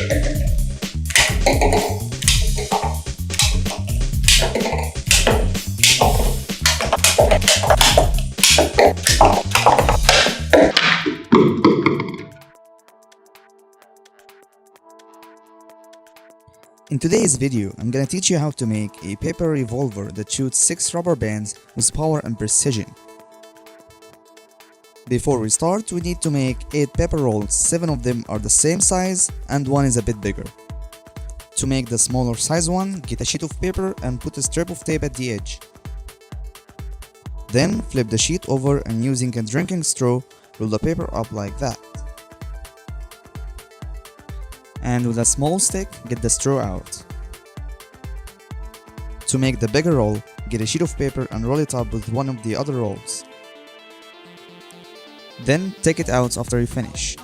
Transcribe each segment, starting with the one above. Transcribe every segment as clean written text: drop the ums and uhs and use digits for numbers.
In today's video, I'm gonna teach you how to make a paper revolver that shoots 6 rubber bands with power and precision. Before we start, we need to make 8 paper rolls. 7 of them are the same size and one is a bit bigger. To make the smaller size one, get a sheet of paper and put a strip of tape at the edge. Then flip the sheet over and using a drinking straw, roll the paper up like that. And with a small stick, get the straw out. To make the bigger roll, get a sheet of paper and roll it up with one of the other rolls. Then take it out after you finish.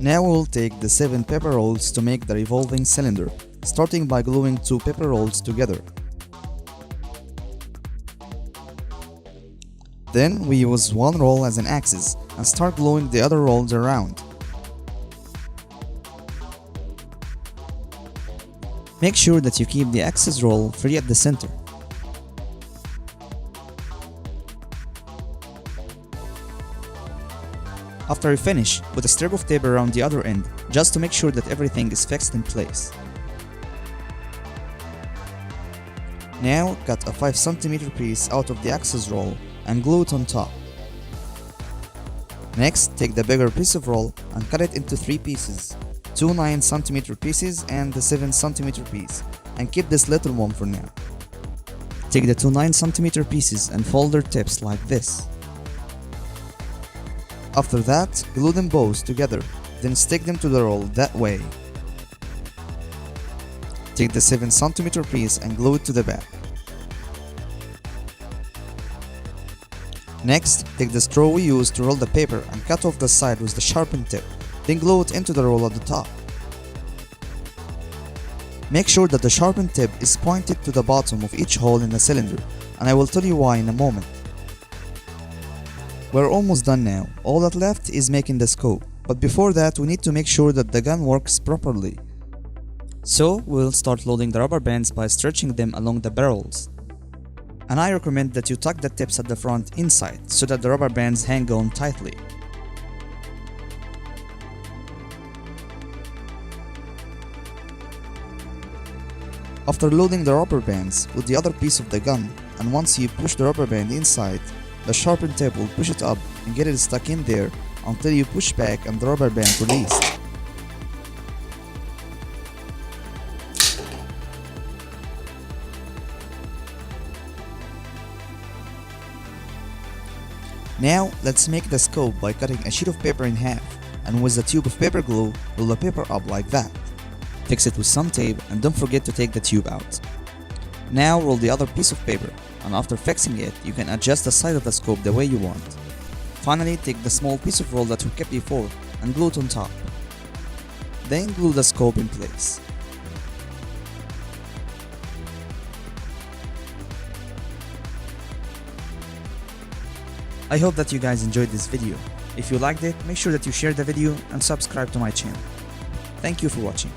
Now we'll take the 7 paper rolls to make the revolving cylinder, starting by gluing 2 paper rolls together. Then we use one roll as an axis and start gluing the other rolls around. Make sure that you keep the axis roll free at the center. After you finish, put a strip of tape around the other end, just to make sure that everything is fixed in place. Now cut a 5 cm piece out of the axis roll and glue it on top. Next, take the bigger piece of roll and cut it into 3 pieces. 2 9 cm pieces and the 7 cm piece, and keep this little one for now. Take the 2 9 cm pieces and fold their tips like this. After that, glue them both together, then stick them to the roll that way. Take the 7 cm piece and glue it to the back. Next, take the straw we used to roll the paper and cut off the side with the sharpened tip. Then glue it into the roll at the top. Make sure that the sharpened tip is pointed to the bottom of each hole in the cylinder, and I will tell you why in a moment. We're almost done now. All that left is making the scope, but before that we need to make sure that the gun works properly. So we'll start loading the rubber bands by stretching them along the barrels. And I recommend that you tuck the tips at the front inside so that the rubber bands hang on tightly. After loading the rubber bands with the other piece of the gun, and once you push the rubber band inside, the sharpened tip will push it up and get it stuck in there until you push back and the rubber band released. Now let's make the scope by cutting a sheet of paper in half, and with a tube of paper glue, roll the paper up like that. Fix it with some tape and don't forget to take the tube out. Now roll the other piece of paper, and after fixing it, you can adjust the size of the scope the way you want. Finally, take the small piece of roll that we kept before and glue it on top. Then glue the scope in place. I hope that you guys enjoyed this video. If you liked it, make sure that you share the video and subscribe to my channel. Thank you for watching.